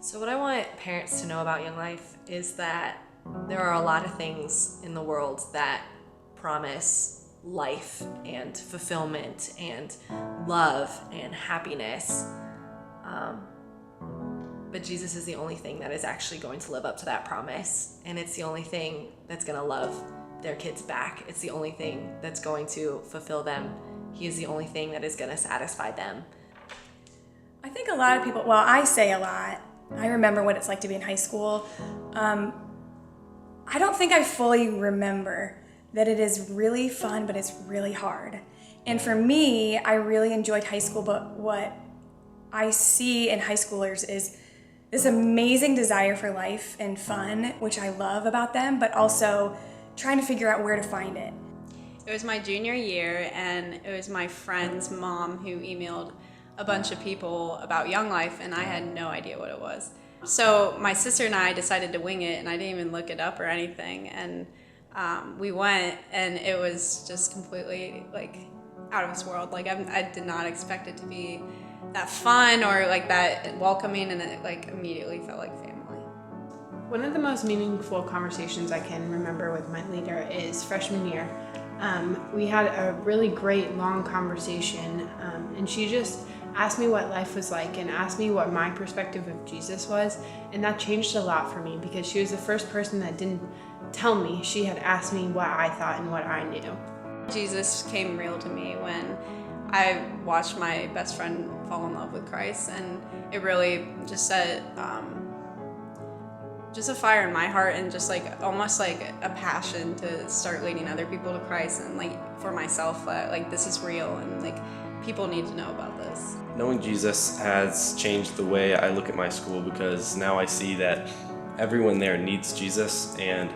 So what I want parents to know about Young Life is that there are a lot of things in the world that promise life and fulfillment and love and happiness. But Jesus is the only thing that is actually going to live up to that promise. And it's the only thing that's going to love their kids back. It's the only thing that's going to fulfill them. He is the only thing that is going to satisfy them. I think a lot of people, well, I say a lot. I remember what it's like to be in high school. I don't think I fully remember that it is really fun, but it's really hard. And for me, I really enjoyed high school, but what I see in high schoolers is this amazing desire for life and fun, which I love about them, but also trying to figure out where to find it. It was my junior year, and it was my friend's mom who emailed a bunch of people about Young Life, and I had no idea what it was. So my sister and I decided to wing it, and I didn't even look it up or anything, and we went, and it was just completely like out of this world. Like I did not expect it to be that fun or like that welcoming, and it like immediately felt like family. One of the most meaningful conversations I can remember with my leader is freshman year. We had a really great long conversation, and she just asked me what life was like and asked me what my perspective of Jesus was, and that changed a lot for me because she was the first person that didn't tell me. She had asked me what I thought and what I knew. Jesus came real to me when I watched my best friend fall in love with Christ, and it really just set just a fire in my heart and just like almost like a passion to start leading other people to Christ, and like for myself, like this is real and like people need to know about this. Knowing Jesus has changed the way I look at my school, because now I see that everyone there needs Jesus, and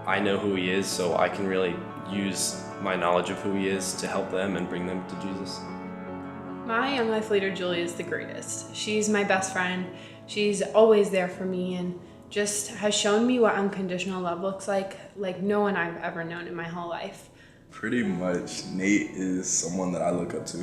I know who he is, so I can really use my knowledge of who he is to help them and bring them to Jesus. My Young Life leader, Julie, is the greatest. She's my best friend. She's always there for me and just has shown me what unconditional love looks like no one I've ever known in my whole life. Pretty much, Nate is someone that I look up to.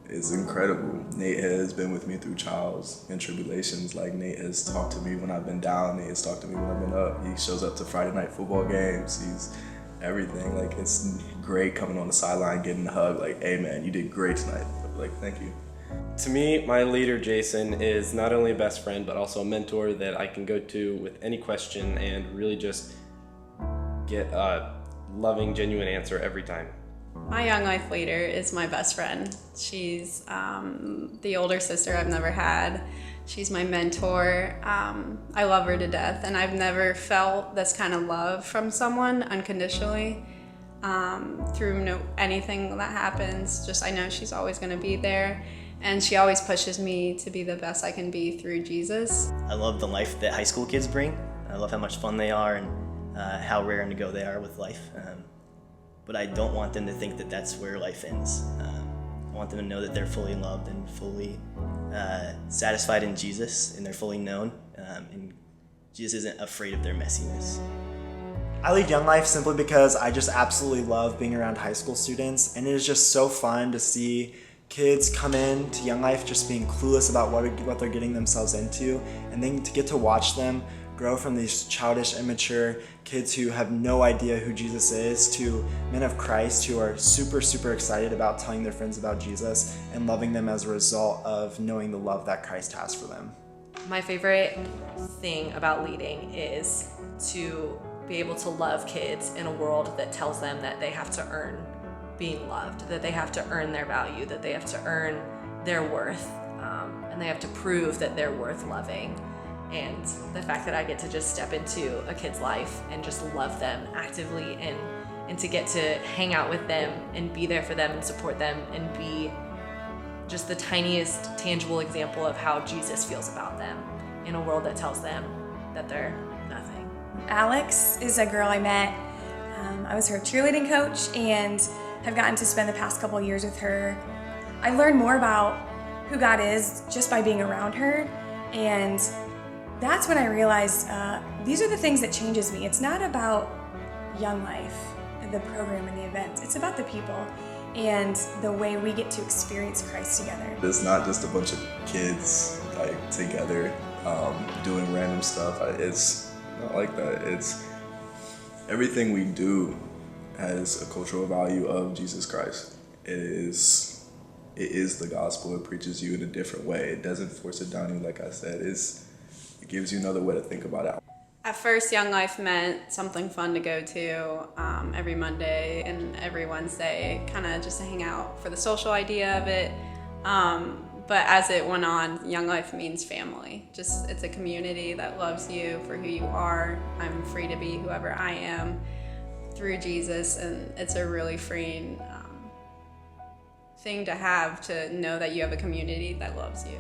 Is incredible. Nate has been with me through trials and tribulations. Like, Nate has talked to me when I've been down. Nate has talked to me when I've been up. He shows up to Friday night football games. He's everything. Like, it's great coming on the sideline, getting a hug. Like, hey man, you did great tonight. Like, thank you. To me, my leader, Jason, is not only a best friend, but also a mentor that I can go to with any question and really just get a loving, genuine answer every time. My Young Life leader is my best friend. She's the older sister I've never had. She's my mentor. I love her to death, and I've never felt this kind of love from someone unconditionally through anything that happens. Just I know she's always going to be there, and she always pushes me to be the best I can be through Jesus. I love the life that high school kids bring. I love how much fun they are and how rare and to go they are with life. But I don't want them to think that that's where life ends. I want them to know that they're fully loved and fully satisfied in Jesus, and they're fully known, and Jesus isn't afraid of their messiness. I lead Young Life simply because I just absolutely love being around high school students, and it is just so fun to see kids come in to Young Life just being clueless about what they're getting themselves into, and then to get to watch them grow from these childish, immature kids who have no idea who Jesus is to men of Christ who are super, super excited about telling their friends about Jesus and loving them as a result of knowing the love that Christ has for them. My favorite thing about leading is to be able to love kids in a world that tells them that they have to earn being loved, that they have to earn their value, that they have to earn their worth, and they have to prove that they're worth loving. And the fact that I get to just step into a kid's life and just love them actively and to get to hang out with them and be there for them and support them and be just the tiniest tangible example of how Jesus feels about them in a world that tells them that they're nothing. Alex is a girl I met. I was her cheerleading coach and have gotten to spend the past couple years with her. I learned more about who God is just by being around her, and that's when I realized these are the things that changes me. It's not about Young Life, the program and the events. It's about the people. and the way we get to experience Christ together. It's not just a bunch of kids like together doing random stuff. It's not like that. It's everything we do has a cultural value of Jesus Christ. It is the gospel. It preaches you in a different way. It doesn't force it down you, like I said. It gives you another way to think about it. At first, Young Life meant something fun to go to every Monday and every Wednesday, kind of just to hang out for the social idea of it. But as it went on, Young Life means family. Just it's a community that loves you for who you are. I'm free to be whoever I am through Jesus, and it's a really freeing thing to have, to know that you have a community that loves you.